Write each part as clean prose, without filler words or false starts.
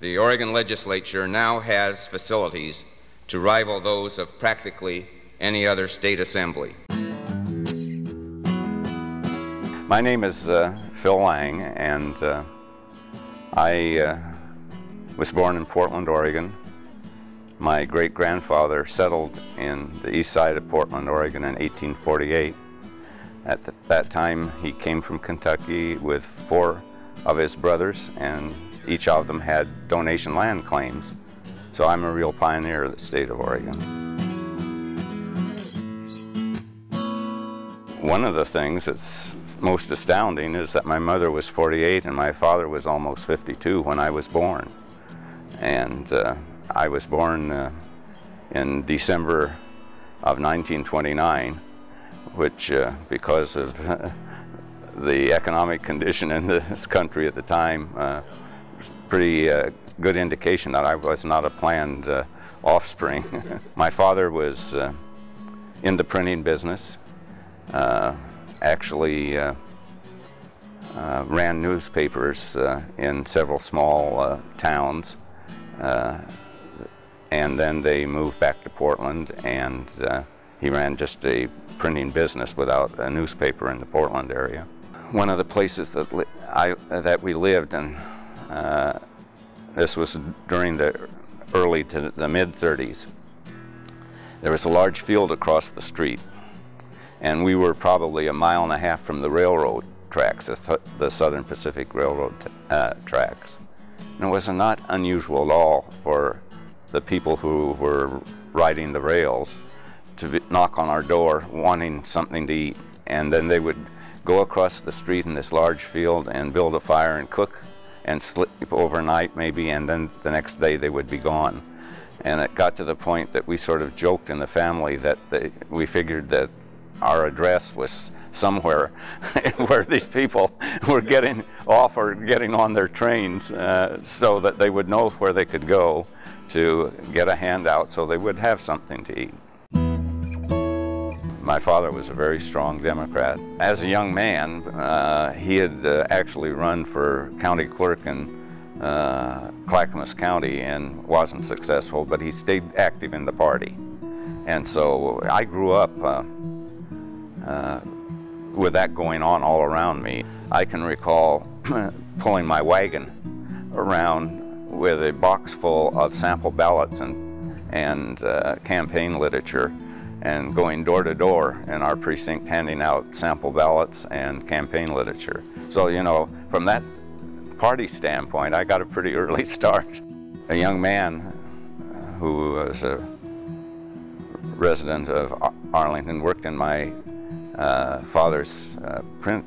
the Oregon legislature now has facilities to rival those of practically any other state assembly. My name is Phil Lang, and I was born in Portland, Oregon. My great-grandfather settled in the east side of Portland, Oregon in 1848. At that time, he came from Kentucky with 4 of his brothers, and each of them had donation land claims. So I'm a real pioneer of the state of Oregon. One of the things that's most astounding is that my mother was 48 and my father was almost 52 when I was born. And I was born in December of 1929, which because of the economic condition in this country at the time, was pretty good indication that I was not a planned offspring. My father was in the printing business, actually ran newspapers in several small towns, and then they moved back to Portland, and he ran just a printing business without a newspaper in the Portland area. One of the places that we lived in, this was during the early to the mid-30s, there was a large field across the street, and we were probably 1.5 miles from the railroad tracks, the Southern Pacific Railroad tracks. And it was not unusual at all for the people who were riding the rails to knock on our door wanting something to eat, and then they would go across the street in this large field and build a fire and cook and sleep overnight maybe, and then the next day they would be gone. And it got to the point that we sort of joked in the family that we figured that our address was somewhere where these people were getting off or getting on their trains, so that they would know where they could go to get a handout so they would have something to eat. My father was a very strong Democrat. As a young man, he had actually run for county clerk in Clackamas County and wasn't successful, but he stayed active in the party. And so I grew up with that going on all around me. I can recall pulling my wagon around with a box full of sample ballots and campaign literature, and going door to door in our precinct handing out sample ballots and campaign literature. So, you know, from that party standpoint, I got a pretty early start. A young man who was a resident of Arlington worked in my father's print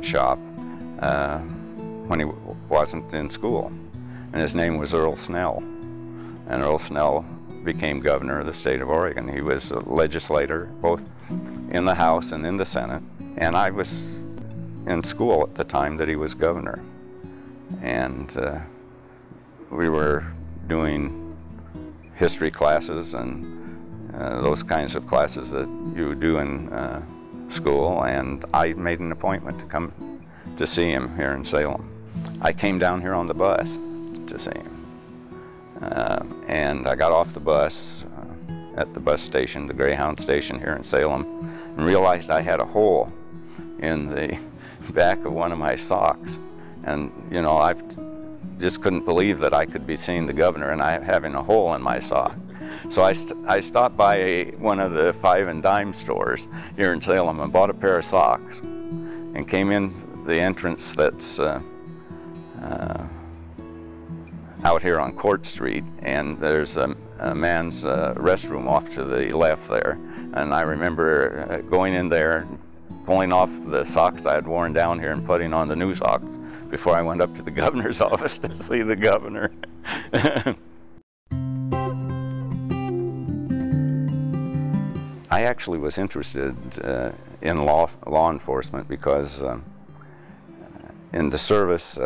shop when he wasn't in school, and his name was Earl Snell. And Earl Snell became governor of the state of Oregon. He was a legislator both in the House and in the Senate, and I was in school at the time that he was governor. And we were doing history classes and those kinds of classes that you do in school, and I made an appointment to come to see him here in Salem. I came down here on the bus to see him. And I got off the bus at the bus station, the Greyhound station here in Salem, and realized I had a hole in the back of one of my socks. And, you know, I just couldn't believe that I could be seeing the governor and I having a hole in my sock. So I stopped by one of the 5 and dime stores here in Salem and bought a pair of socks and came in the entrance that's out here on Court Street, and there's a man's restroom off to the left there. And I remember going in there, pulling off the socks I had worn down here and putting on the new socks before I went up to the governor's office to see the governor. I actually was interested in law enforcement because in the service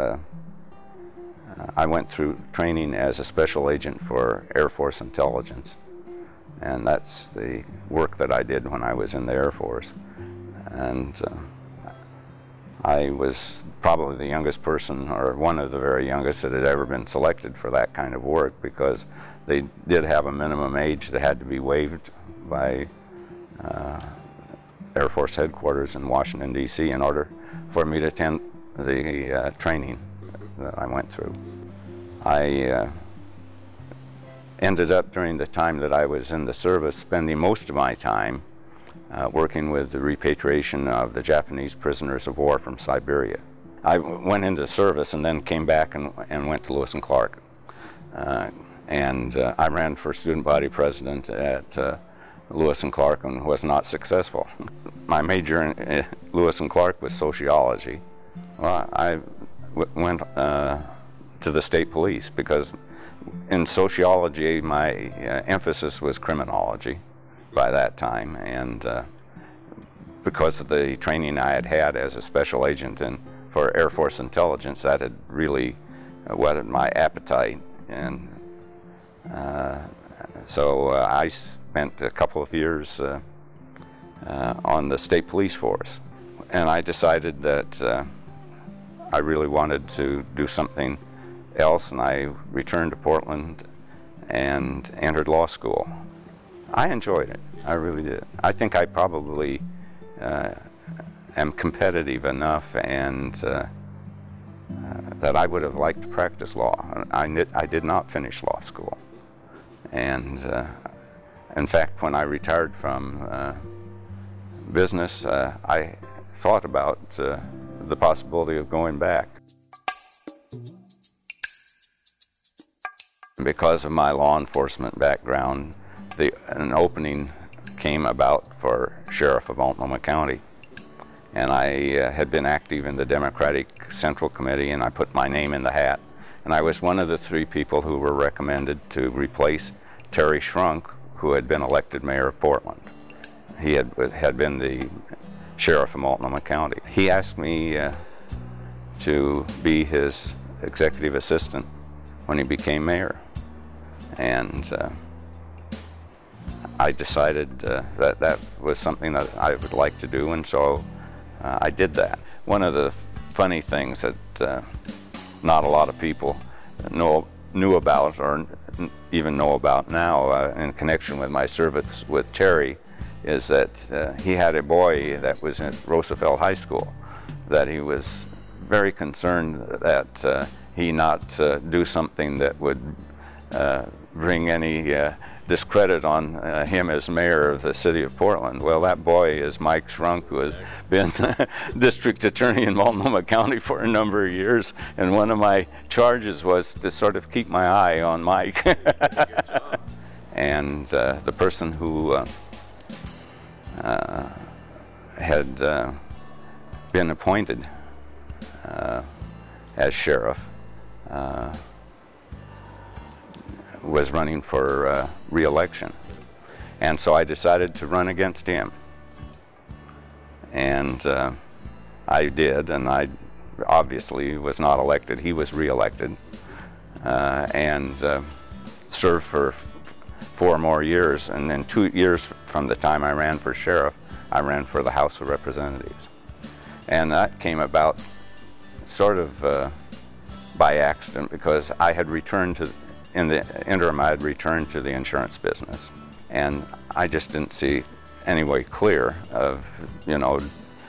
I went through training as a special agent for Air Force Intelligence, and that's the work that I did when I was in the Air Force. And I was probably the youngest person, or one of the very youngest, that had ever been selected for that kind of work, because they did have a minimum age that had to be waived by Air Force headquarters in Washington, D.C. in order for me to attend the training that I went through. I ended up, during the time that I was in the service, spending most of my time working with the repatriation of the Japanese prisoners of war from Siberia. I went into service and then came back and went to Lewis and Clark. I ran for student body president at Lewis and Clark and was not successful. My major in Lewis and Clark was sociology. Well, I went to the state police because in sociology my emphasis was criminology by that time, and because of the training I had had as a special agent for Air Force intelligence, that had really whetted my appetite, and so I spent a couple of years on the state police force, and I decided that I really wanted to do something else, and I returned to Portland and entered law school. I enjoyed it. I really did. I think I probably am competitive enough and that I would have liked to practice law. I did not finish law school. And in fact, when I retired from business, I thought about the possibility of going back. Because of my law enforcement background, an opening came about for sheriff of Multnomah County. And I had been active in the Democratic Central Committee, and I put my name in the hat. And I was one of the 3 people who were recommended to replace Terry Shrunk, who had been elected mayor of Portland. He had been the sheriff of Multnomah County. He asked me to be his executive assistant when he became mayor. And I decided that that was something that I would like to do, and so I did that. One of the funny things that not a lot of people knew about, or even know about now in connection with my service with Terry, is that he had a boy that was at Roosevelt High School that he was very concerned that he not do something that would bring any discredit on him as mayor of the city of Portland. Well, that boy is Mike Shrunk, who has been district attorney in Multnomah County for a number of years, and one of my charges was to sort of keep my eye on Mike. And the person who had been appointed as sheriff was running for re-election, and so I decided to run against him, and I did, and I obviously was not elected. He was re-elected and served for 4 more years, and then 2 years from the time I ran for sheriff, I ran for the House of Representatives, and that came about sort of by accident, because I had returned to, in the interim, I had returned to the insurance business, and I just didn't see any way clear of,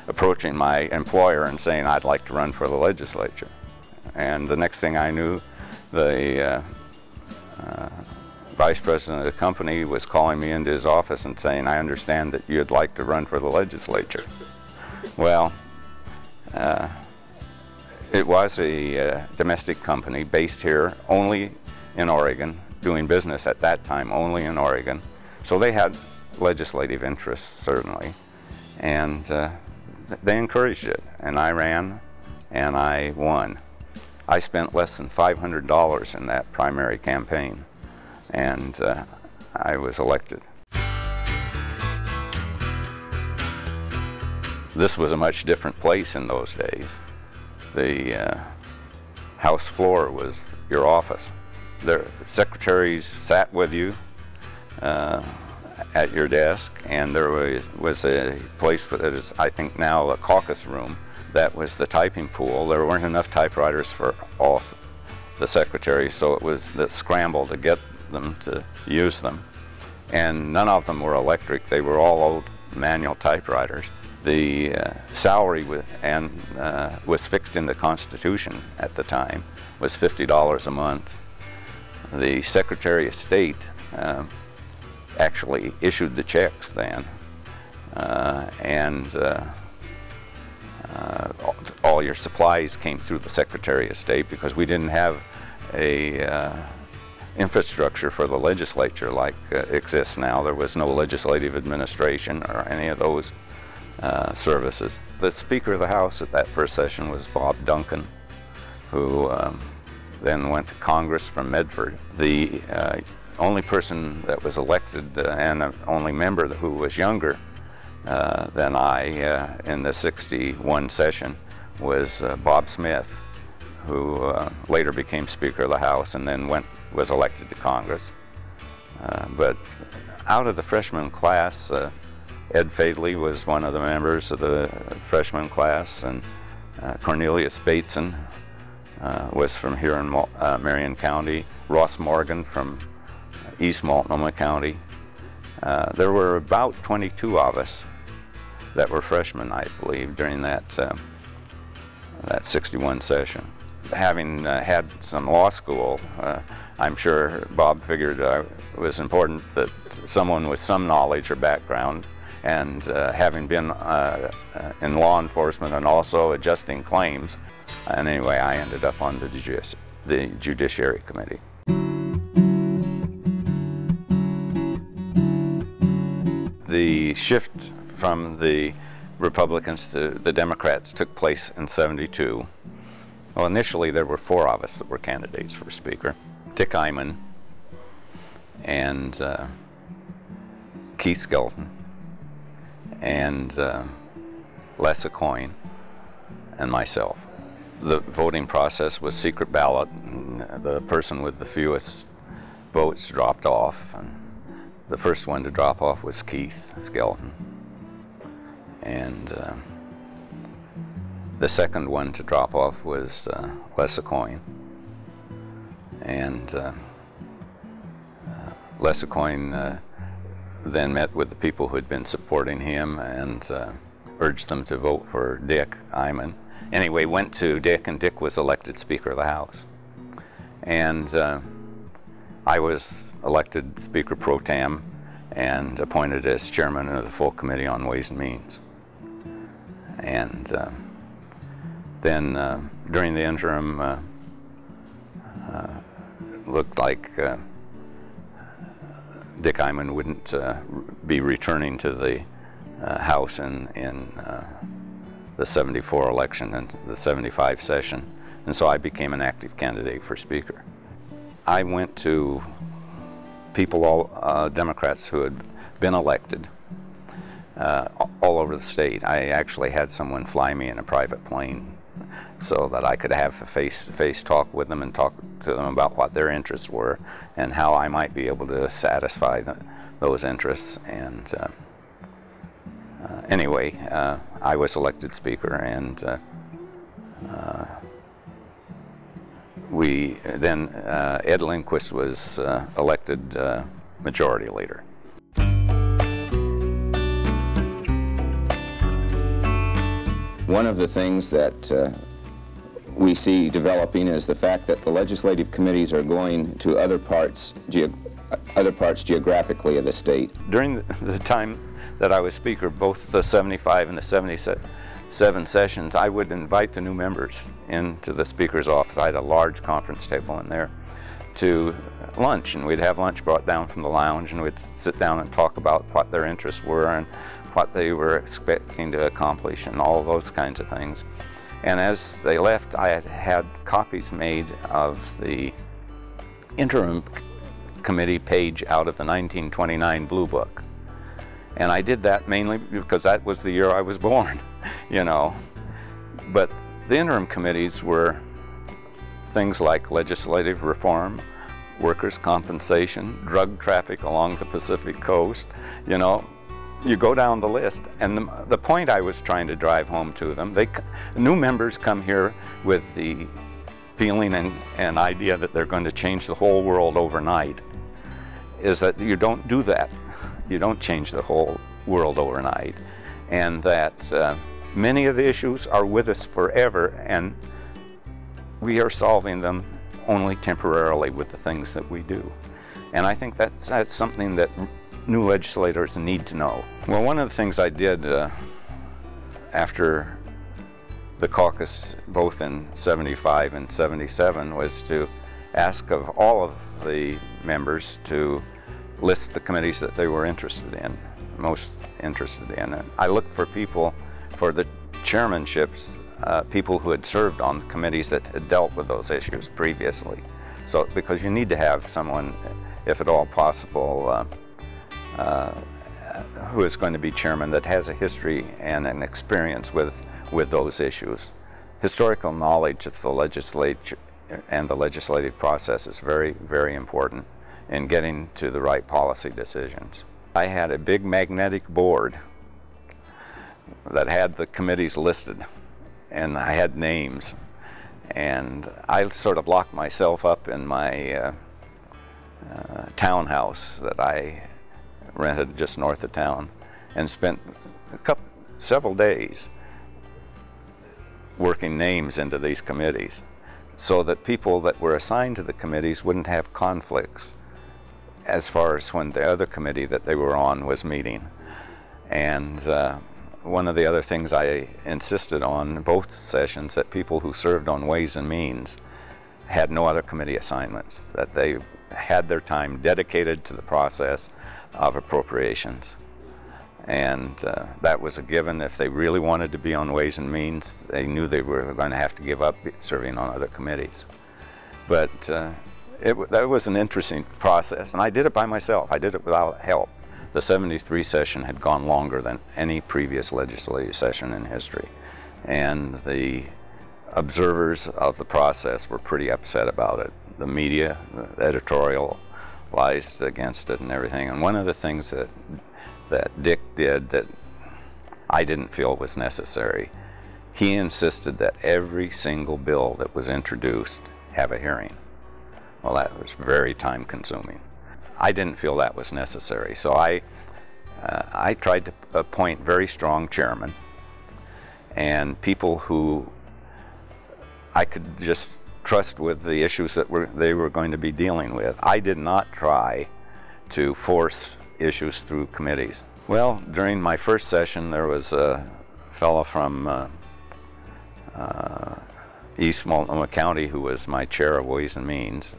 approaching my employer and saying I'd like to run for the legislature. And the next thing I knew, the vice president of the company was calling me into his office and saying, "I understand that you'd like to run for the legislature." Well, it was a domestic company based here only in Oregon, doing business at that time only in Oregon. So they had legislative interests, certainly, and they encouraged it, and I ran and I won. I spent less than $500 in that primary campaign, and I was elected. This was a much different place in those days. The House floor was your office. The secretaries sat with you at your desk, and there was a place that is, I think now, a caucus room that was the typing pool. There weren't enough typewriters for all the secretaries, so it was the scramble to get them to use them. And none of them were electric. They were all old manual typewriters. The salary was fixed in the Constitution at the time, was $50 a month. The Secretary of State actually issued the checks then, and all your supplies came through the Secretary of State because we didn't have a infrastructure for the legislature like exists now. There was no legislative administration or any of those services. The Speaker of the House at that first session was Bob Duncan, who then went to Congress from Medford. The only person that was elected and the only member who was younger than I in the '61 session was Bob Smith, who later became Speaker of the House and then was elected to Congress. But out of the freshman class, Ed Fadley was one of the members of the freshman class, and Cornelius Bateson was from here in Marion County, Ross Morgan from East Multnomah County. There were about 22 of us that were freshmen, I believe, during that '61 session. Having had some law school, I'm sure Bob figured it was important that someone with some knowledge or background, and having been in law enforcement and also adjusting claims. And anyway, I ended up on the Judiciary Committee. The shift from the Republicans to the Democrats took place in '72. Well, initially there were 4 of us that were candidates for Speaker. Dick Eyman and Keith Skelton and Les Aucoin and myself. The voting process was secret ballot. The person with the fewest votes dropped off, and the first one to drop off was Keith Skelton, and the second one to drop off was Les Aucoin. And Les Aucoin then met with the people who had been supporting him and urged them to vote for Dick Eyman. Anyway, went to Dick, and Dick was elected Speaker of the House. And I was elected Speaker Pro Tem and appointed as Chairman of the full Committee on Ways and Means. And then during the interim, looked like Dick Eyman wouldn't be returning to the House in the '74 election and the '75 session, and so I became an active candidate for Speaker. I went to people, all Democrats who had been elected all over the state. I actually had someone fly me in a private plane so that I could have a face-to-face talk with them and talk to them about what their interests were and how I might be able to satisfy those interests. And anyway, I was elected Speaker, and Ed Lindquist was elected Majority Leader. One of the things that we see developing is the fact that the legislative committees are going to other parts geographically of the state. During the time that I was Speaker, both the '75 and the '77 sessions, I would invite the new members into the Speaker's office. I had a large conference table in there to lunch, and we'd have lunch brought down from the lounge, and we'd sit down and talk about what their interests were and what they were expecting to accomplish and all those kinds of things. And as they left, I had copies made of the interim committee page out of the 1929 Blue Book. And I did that mainly because that was the year I was born, you know. But the interim committees were things like legislative reform, workers' compensation, drug traffic along the Pacific coast, you know, you go down the list, and the point I was trying to drive home to them, new members come here with the feeling and idea that they're going to change the whole world overnight, is that you don't do that. You don't change the whole world overnight, and that many of the issues are with us forever, and we are solving them only temporarily with the things that we do. And I think that's something that new legislators need to know. Well, one of the things I did after the caucus, both in 75 and 77, was to ask of all of the members to list the committees that they were interested in, most interested in. And I looked for people for the chairmanships, people who had served on committees that had dealt with those issues previously. So, because you need to have someone, if at all possible, who is going to be chairman that has a history and an experience with those issues. Historical knowledge of the legislature and the legislative process is very, very important in getting to the right policy decisions. I had a big magnetic board that had the committees listed, and I had names, and I sort of locked myself up in my townhouse that I rented just north of town, and spent several days working names into these committees so that people that were assigned to the committees wouldn't have conflicts as far as when the other committee that they were on was meeting. And one of the other things I insisted on in both sessions, that people who served on Ways and Means had no other committee assignments, that they had their time dedicated to the process of appropriations. And that was a given. If they really wanted to be on Ways and Means, they knew they were going to have to give up serving on other committees. But that was an interesting process, and I did it by myself. I did it without help. The 73 session had gone longer than any previous legislative session in history, and the observers of the process were pretty upset about it. The media, the editorialized against it and everything. And one of the things that Dick did that I didn't feel was necessary, he insisted that every single bill that was introduced have a hearing. Well, that was very time consuming. I didn't feel that was necessary, so I tried to appoint very strong chairmen and people who I could just trust with the issues that they were going to be dealing with. I did not try to force issues through committees. Well, during my first session, there was a fellow from East Multnomah County who was my chair of Ways and Means,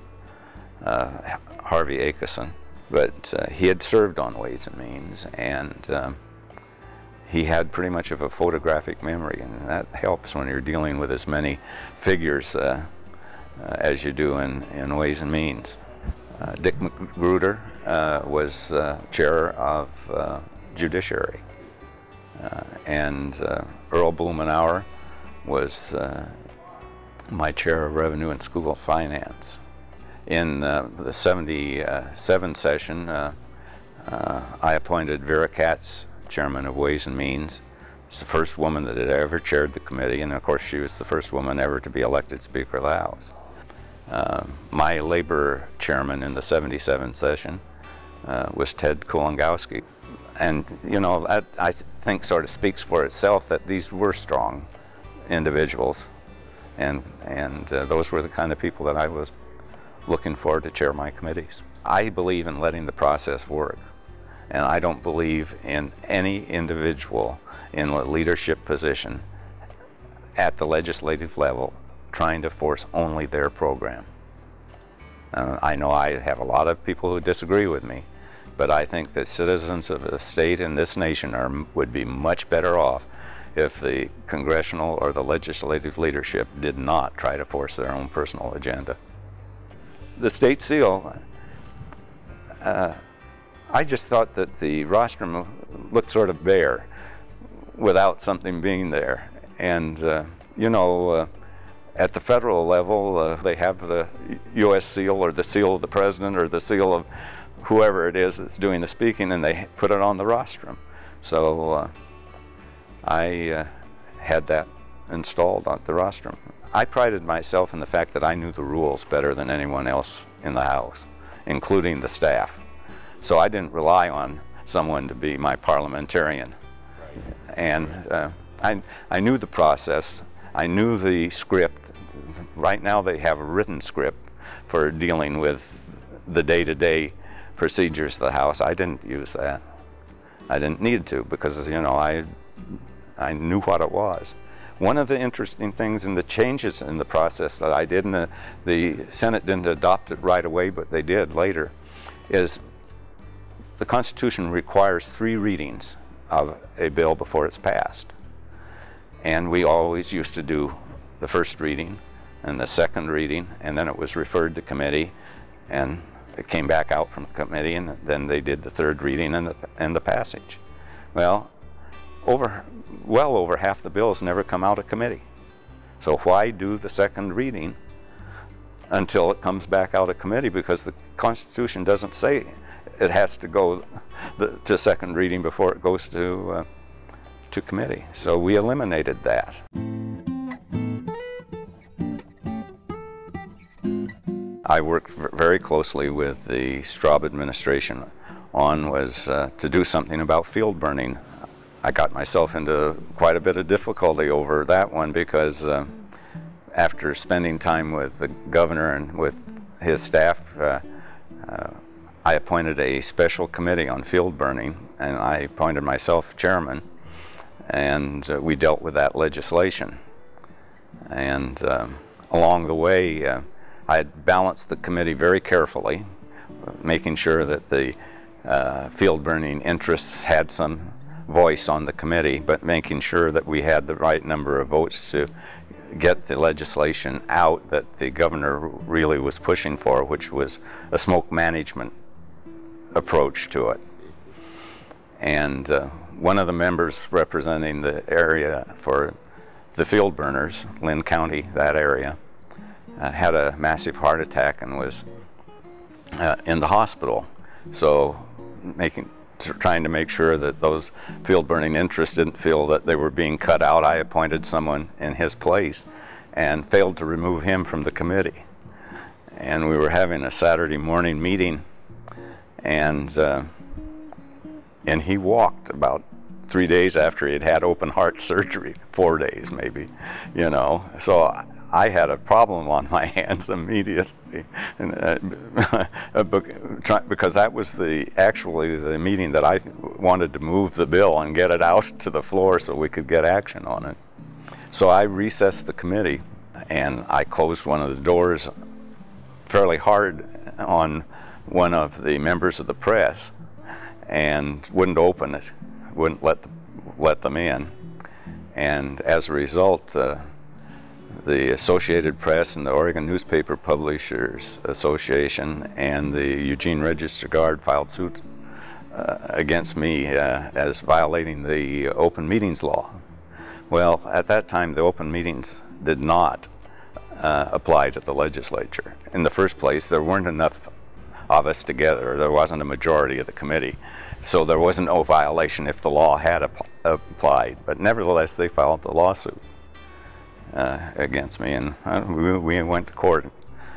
Harvey Akeson, but he had served on Ways and Means, and he had pretty much of a photographic memory, and that helps when you're dealing with as many figures as you do in Ways and Means. Dick Magruder was chair of Judiciary, and Earl Blumenauer was my chair of Revenue and School Finance. In the 77 session, I appointed Vera Katz chairman of Ways and Means. She's the first woman that had ever chaired the committee, and of course she was the first woman ever to be elected Speaker of the House. My labor chairman in the 77 session was Ted Kulongowski. And you know, that I think sort of speaks for itself that these were strong individuals, and those were the kind of people that I was looking for to chair my committees. I believe in letting the process work, and I don't believe in any individual in a leadership position at the legislative level trying to force only their program. I know I have a lot of people who disagree with me, but I think that citizens of the state and this nation would be much better off if the congressional or the legislative leadership did not try to force their own personal agenda. The state seal, I just thought that the rostrum looked sort of bare without something being there. And, you know, at the federal level, they have the U.S. seal or the seal of the president or the seal of whoever it is that's doing the speaking, and they put it on the rostrum. So I had that installed at the rostrum. I prided myself in the fact that I knew the rules better than anyone else in the House, including the staff. So I didn't rely on someone to be my parliamentarian. And I knew the process. I knew the script. Right now they have a written script for dealing with the day-to-day procedures of the House. I didn't use that. I didn't need to, because, you know, I knew what it was. One of the interesting things in the changes in the process that I did, and the Senate didn't adopt it right away, but they did later, is the Constitution requires 3 readings of a bill before it's passed. And we always used to do the first reading and the second reading, and then it was referred to committee, and it came back out from committee, and then they did the third reading and the passage. Well over half the bills never come out of committee. So why do the second reading until it comes back out of committee? Because the Constitution doesn't say it has to go to second reading before it goes to committee. So we eliminated that. I worked very closely with the Straub administration was to do something about field burning. I got myself into quite a bit of difficulty over that one, because after spending time with the governor and with his staff, I appointed a special committee on field burning, and I appointed myself chairman, and we dealt with that legislation. And along the way, I had balanced the committee very carefully, making sure that the field burning interests had some voice on the committee, but making sure that we had the right number of votes to get the legislation out that the governor really was pushing for, which was a smoke management approach to it. And one of the members representing the area for the field burners, Lynn County, that area, had a massive heart attack and was in the hospital. So trying to make sure that those field burning interests didn't feel that they were being cut out, I appointed someone in his place and failed to remove him from the committee. And we were having a Saturday morning meeting, and he walked about 3 days after he had had open heart surgery, 4 days maybe, you know. So I had a problem on my hands immediately, because that was actually the meeting that I wanted to move the bill and get it out to the floor so we could get action on it. So I recessed the committee, and I closed one of the doors fairly hard on one of the members of the press, and wouldn't open it, wouldn't let them in. And as a result, the Associated Press and the Oregon Newspaper Publishers Association and the Eugene Register Guard filed suit against me as violating the open meetings law. Well, at that time, the open meetings did not apply to the legislature. In the first place, there weren't enough of us together. There wasn't a majority of the committee. So there wasn't no violation if the law had applied. But nevertheless, they filed the lawsuit against me, and we went to court,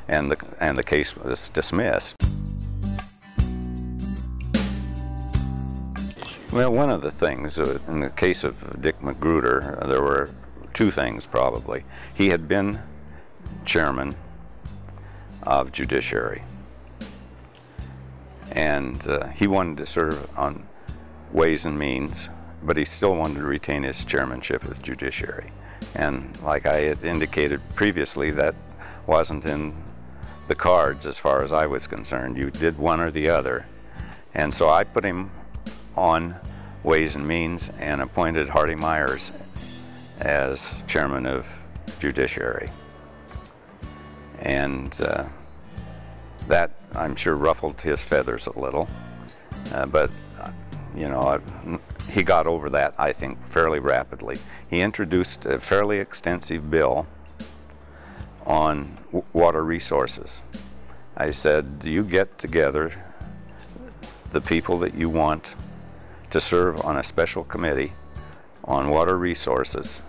and the case was dismissed. Well, one of the things in the case of Dick Magruder, there were 2 things probably. He had been chairman of Judiciary, and he wanted to serve on Ways and Means, but he still wanted to retain his chairmanship of Judiciary. And like I had indicated previously, that wasn't in the cards as far as I was concerned. You did one or the other. And so I put him on Ways and Means and appointed Hardy Myers as chairman of Judiciary. And that, I'm sure, ruffled his feathers a little. But you know, he got over that, I think, fairly rapidly. He introduced a fairly extensive bill on water resources. I said, do you get together the people that you want to serve on a special committee on water resources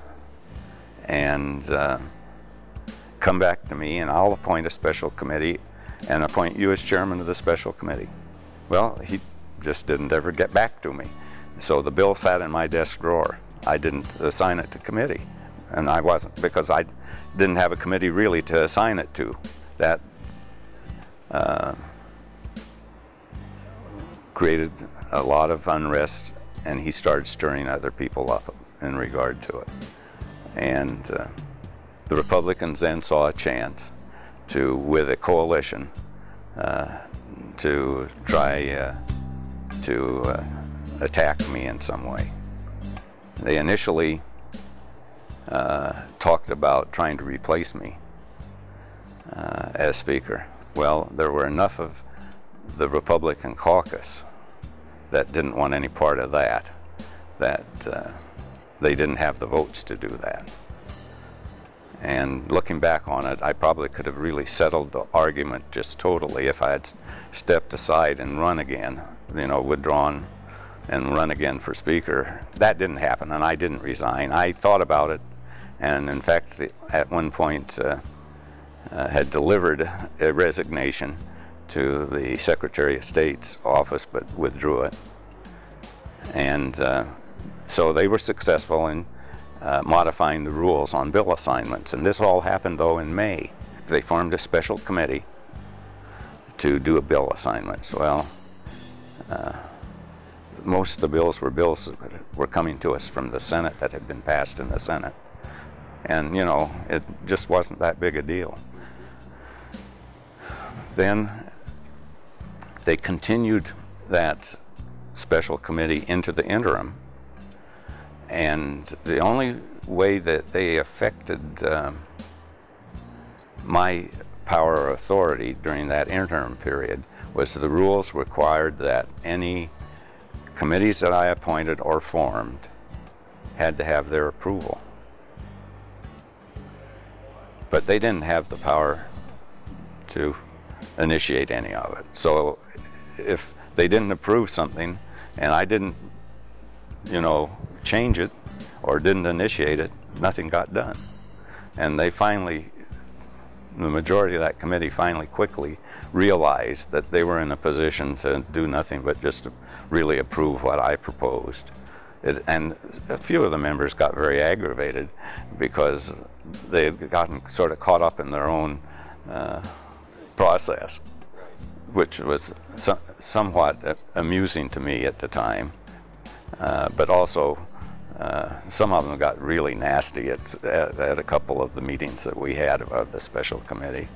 and come back to me and I'll appoint a special committee and appoint you as chairman of the special committee. Well, he just didn't ever get back to me. So the bill sat in my desk drawer. I didn't assign it to committee. And I wasn't, because I didn't have a committee really to assign it to. That created a lot of unrest, and he started stirring other people up in regard to it. And the Republicans then saw a chance to, with a coalition, to try to attack me in some way. They initially talked about trying to replace me as Speaker. Well, there were enough of the Republican caucus that didn't want any part of that, they didn't have the votes to do that. And looking back on it, I probably could have really settled the argument just totally if I had stepped aside and run again, you know, withdrawn and run again for Speaker. That didn't happen, and I didn't resign. I thought about it, and in fact, at one point had delivered a resignation to the Secretary of State's office, but withdrew it. And so they were successful in modifying the rules on bill assignments. And this all happened, though, in May. They formed a special committee to do a bill assignments. Well, most of the bills that were coming to us from the Senate that had been passed in the Senate. And, you know, it just wasn't that big a deal. Then they continued that special committee into the interim. And the only way that they affected my power or authority during that interim period was the rules required that any committees that I appointed or formed had to have their approval. But they didn't have the power to initiate any of it. So if they didn't approve something and I didn't, you know, change it or didn't initiate it, nothing got done. And they finally, the majority of that committee finally quickly realized that they were in a position to do nothing but just to really approve what I proposed. And a few of the members got very aggravated because they had gotten sort of caught up in their own process, which was somewhat amusing to me at the time. But also, some of them got really nasty at a couple of the meetings that we had of the special committee.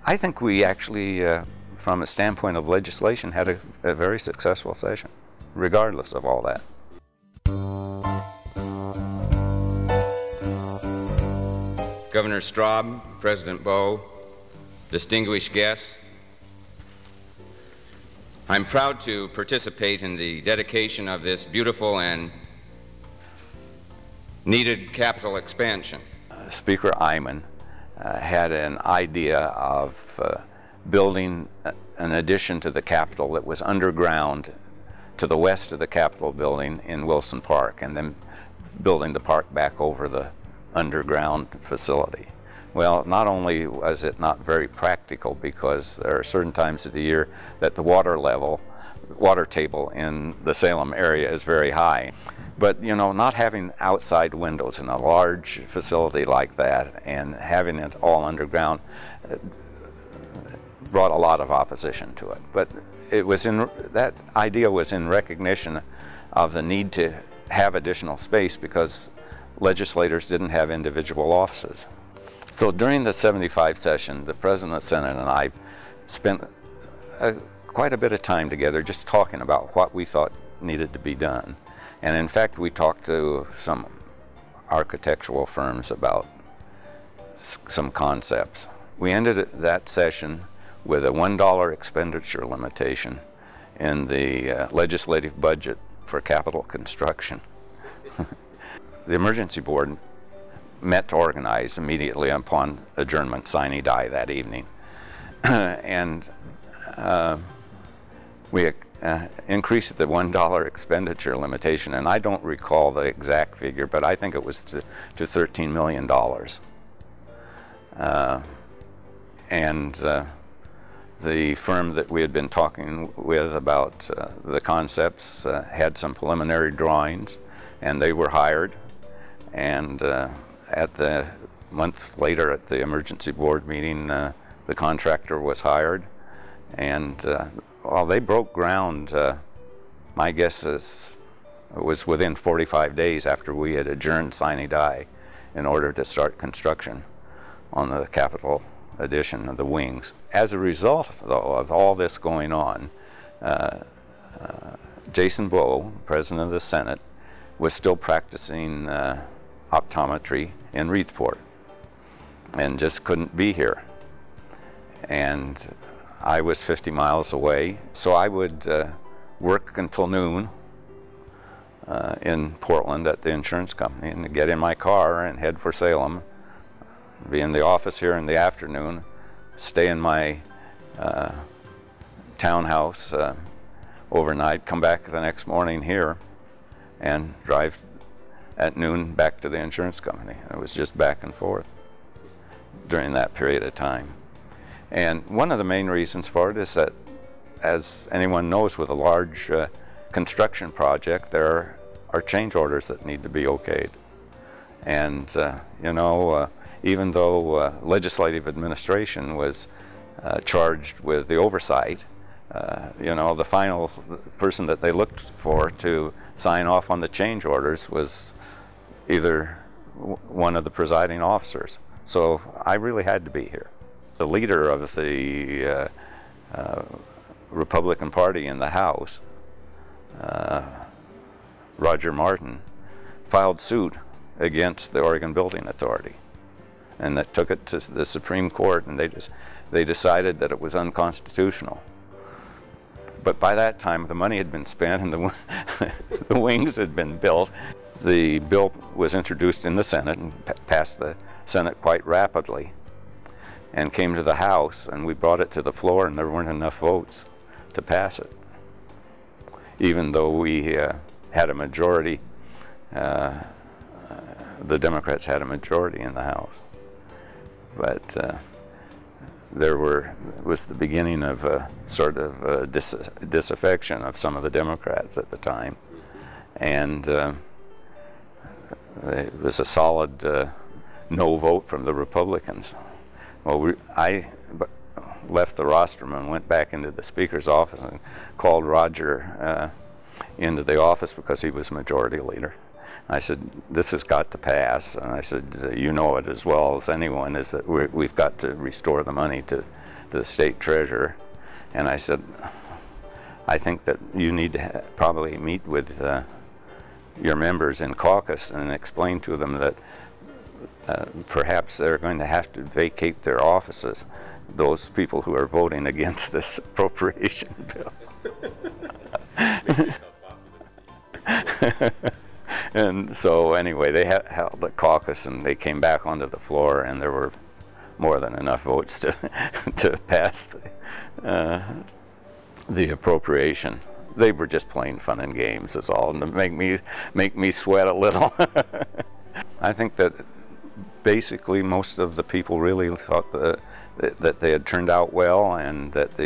I think we actually, from a standpoint of legislation, had a very successful session, regardless of all that. Governor Straub, President Bowe, distinguished guests, I'm proud to participate in the dedication of this beautiful and needed capital expansion. Speaker Eyman had an idea of building an addition to the Capitol that was underground to the west of the Capitol building in Wilson Park, and then building the park back over the underground facility. Well, not only was it not very practical, because there are certain times of the year that the water table in the Salem area is very high. But, you know, not having outside windows in a large facility like that and having it all underground brought a lot of opposition to it. But it was that idea was in recognition of the need to have additional space because legislators didn't have individual offices. So during the 75 session, the President of the Senate and I spent quite a bit of time together just talking about what we thought needed to be done. And in fact, we talked to some architectural firms about some concepts. We ended that session with a $1 expenditure limitation in the legislative budget for capital construction. The Emergency Board met to organize immediately upon adjournment sine die that evening. And we increased the $1 expenditure limitation, and I don't recall the exact figure, but I think it was to $13 million. The firm that we had been talking with about the concepts had some preliminary drawings, and they were hired. And at the month later at the emergency board meeting, the contractor was hired. And well, they broke ground, my guess is it was within 45 days after we had adjourned sine die in order to start construction on the Capitol edition of the wings. As a result, though, of all this going on, Jason Blow, President of the Senate, was still practicing optometry in Reedsport and just couldn't be here. And I was 50 miles away, so I would work until noon in Portland at the insurance company and get in my car and head for Salem, be in the office here in the afternoon, stay in my townhouse overnight, come back the next morning here, and drive at noon back to the insurance company. It was just back and forth during that period of time. And one of the main reasons for it is that, as anyone knows, with a large construction project, there are change orders that need to be okayed. And, you know, even though legislative administration was charged with the oversight, you know, the final person that they looked for to sign off on the change orders was either one of the presiding officers. So I really had to be here. The leader of the Republican Party in the House, Roger Martin, filed suit against the Oregon Building Authority, and that took it to the Supreme Court, and they decided that it was unconstitutional. But by that time, the money had been spent and the wings had been built. The bill was introduced in the Senate and passed the Senate quite rapidly, and came to the House, and we brought it to the floor, and there weren't enough votes to pass it, even though we had a majority. The Democrats had a majority in the House, but there was the beginning of a sort of disaffection of some of the Democrats at the time, and it was a solid no vote from the Republicans. Well, I left the rostrum and went back into the Speaker's office and called Roger into the office because he was Majority Leader. I said, this has got to pass. And I said, you know it as well as anyone, is that we've got to restore the money to the state treasurer. And I said, I think that you need to probably meet with your members in caucus and explain to them that perhaps they're going to have to vacate their offices, those people who are voting against this appropriation bill. And so anyway, they held a caucus and they came back onto the floor, and there were more than enough votes to pass the appropriation. They were just playing fun and games is all, and to make me sweat a little. I think that basically most of the people really thought that they had turned out well, and that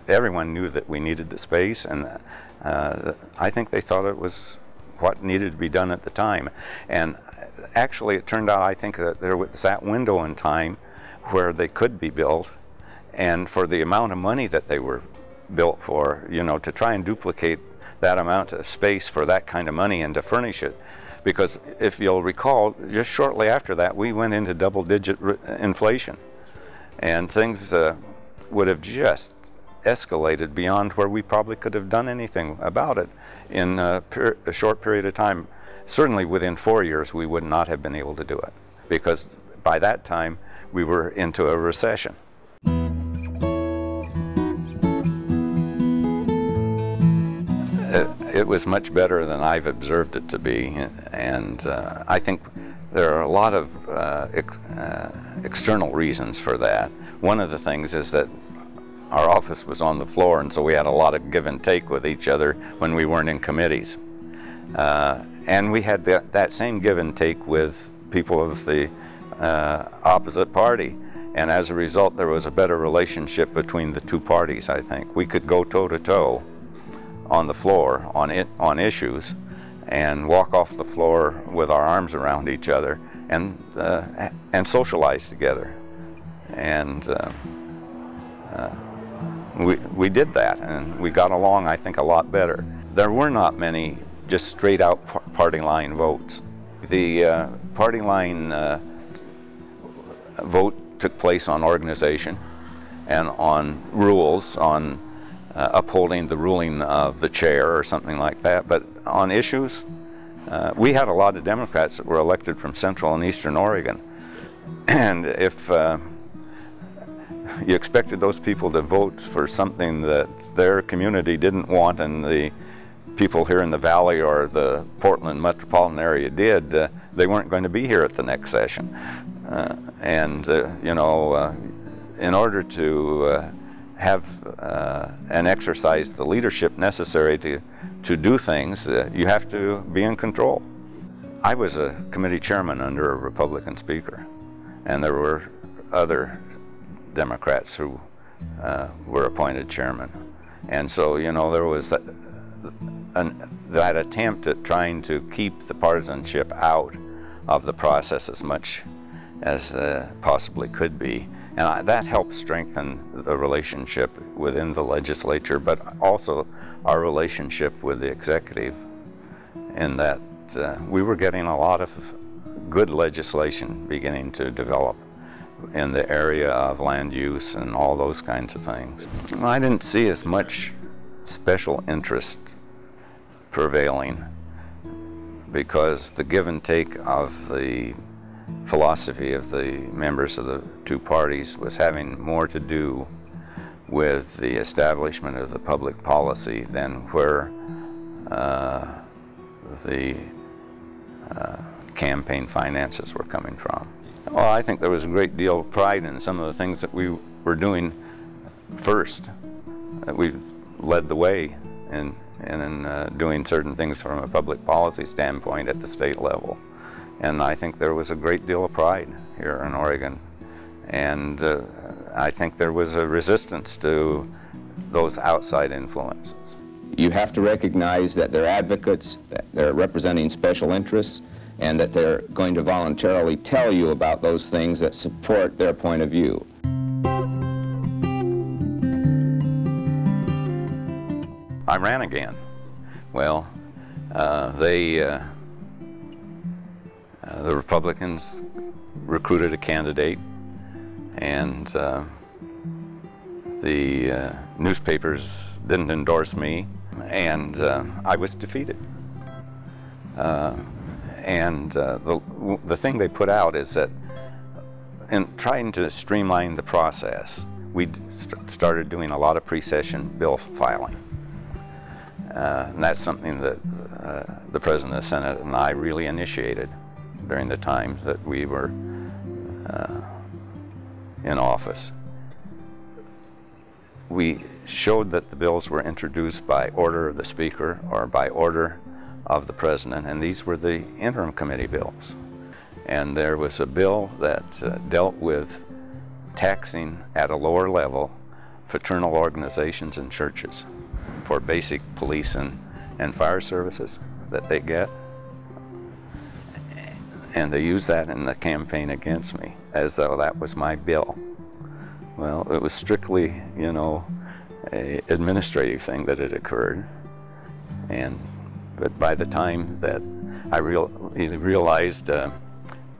everyone knew that we needed the space, and I think they thought it was what needed to be done at the time. And actually it turned out, I think, that there was that window in time where they could be built, and for the amount of money that they were built for, you know, to try and duplicate that amount of space for that kind of money and to furnish it. Because if you'll recall, just shortly after that, we went into double-digit inflation, and things would have just escalated beyond where we probably could have done anything about it in a short period of time. Certainly within 4 years, we would not have been able to do it, because by that time, we were into a recession. It was much better than I've observed it to be, and I think there are a lot of external reasons for that. One of the things is that our office was on the floor, and so we had a lot of give and take with each other when we weren't in committees. And we had that same give and take with people of the opposite party. And as a result, there was a better relationship between the two parties, I think. We could go toe-to-toe on the floor on issues and walk off the floor with our arms around each other and socialize together. And we did that, and we got along, I think, a lot better. There were not many just straight-out party line votes. The party line vote took place on organization and on rules, on upholding the ruling of the chair or something like that. But on issues, we had a lot of Democrats that were elected from Central and Eastern Oregon. And if you expected those people to vote for something that their community didn't want and the people here in the Valley or the Portland metropolitan area did, they weren't going to be here at the next session. You know, in order to have and exercise the leadership necessary to do things, you have to be in control. I was a committee chairman under a Republican speaker, and there were other Democrats who were appointed chairman. And so, you know, there was that attempt at trying to keep the partisanship out of the process as much as possibly could be. And that helped strengthen the relationship within the legislature, but also our relationship with the executive, in that we were getting a lot of good legislation beginning to develop in the area of land use and all those kinds of things. I didn't see as much special interest prevailing, because the give and take of the philosophy of the members of the two parties was having more to do with the establishment of the public policy than where the campaign finances were coming from. Well, I think there was a great deal of pride in some of the things that we were doing first. We led the way in doing certain things from a public policy standpoint at the state level. And I think there was a great deal of pride here in Oregon. And I think there was a resistance to those outside influences. You have to recognize that they're advocates, that they're representing special interests, and that they're going to voluntarily tell you about those things that support their point of view. I ran again. Well, the Republicans recruited a candidate, and the newspapers didn't endorse me, and I was defeated. The thing they put out is that in trying to streamline the process, we started doing a lot of pre-session bill filing. And that's something that the President of the Senate and I really initiated during the time that we were in office. We showed that the bills were introduced by order of the Speaker or by order of the President, and these were the interim committee bills. And there was a bill that dealt with taxing at a lower level fraternal organizations and churches for basic police and fire services that they get. And they used that in the campaign against me, as though that was my bill. Well, it was strictly, you know, an administrative thing that had occurred. But by the time that I realized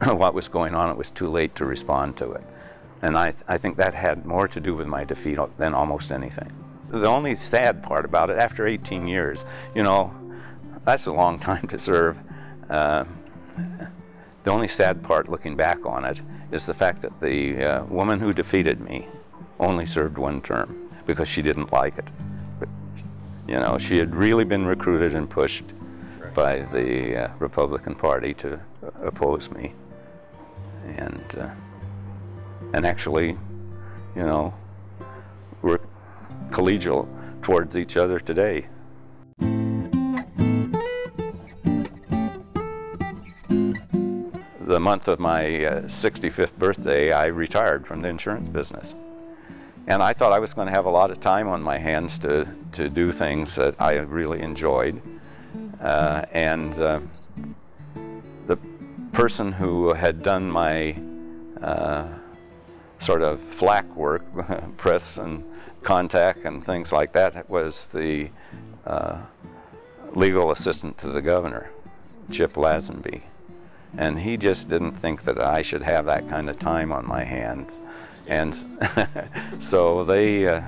what was going on, it was too late to respond to it. And I think that had more to do with my defeat than almost anything. The only sad part about it, after 18 years, you know, that's a long time to serve. The only sad part looking back on it is the fact that the woman who defeated me only served one term because she didn't like it. But, you know, she had really been recruited and pushed by the Republican Party to oppose me. And actually, you know, collegial towards each other today. The month of my 65th birthday, I retired from the insurance business. And I thought I was going to have a lot of time on my hands to do things that I really enjoyed. The person who had done my sort of flack work, press and contact and things like that, was the legal assistant to the governor, Chip Lazenby. And he just didn't think that I should have that kind of time on my hands. And so they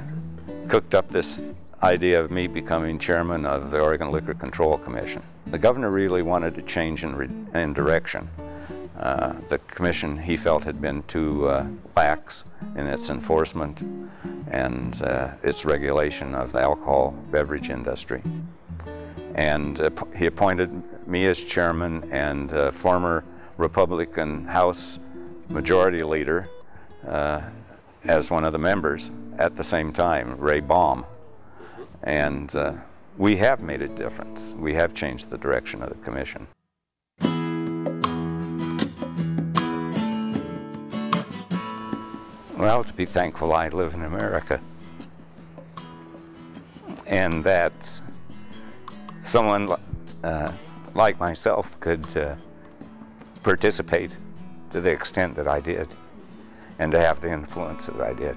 cooked up this idea of me becoming chairman of the Oregon Liquor Control Commission. The governor really wanted to change in direction. The commission, he felt, had been too lax in its enforcement and its regulation of the alcohol beverage industry. And he appointed me as chairman, and former Republican House Majority Leader as one of the members at the same time, Ray Baum. And we have made a difference. We have changed the direction of the commission. Well, to be thankful I live in America, and that someone like myself could participate to the extent that I did, and to have the influence that I did.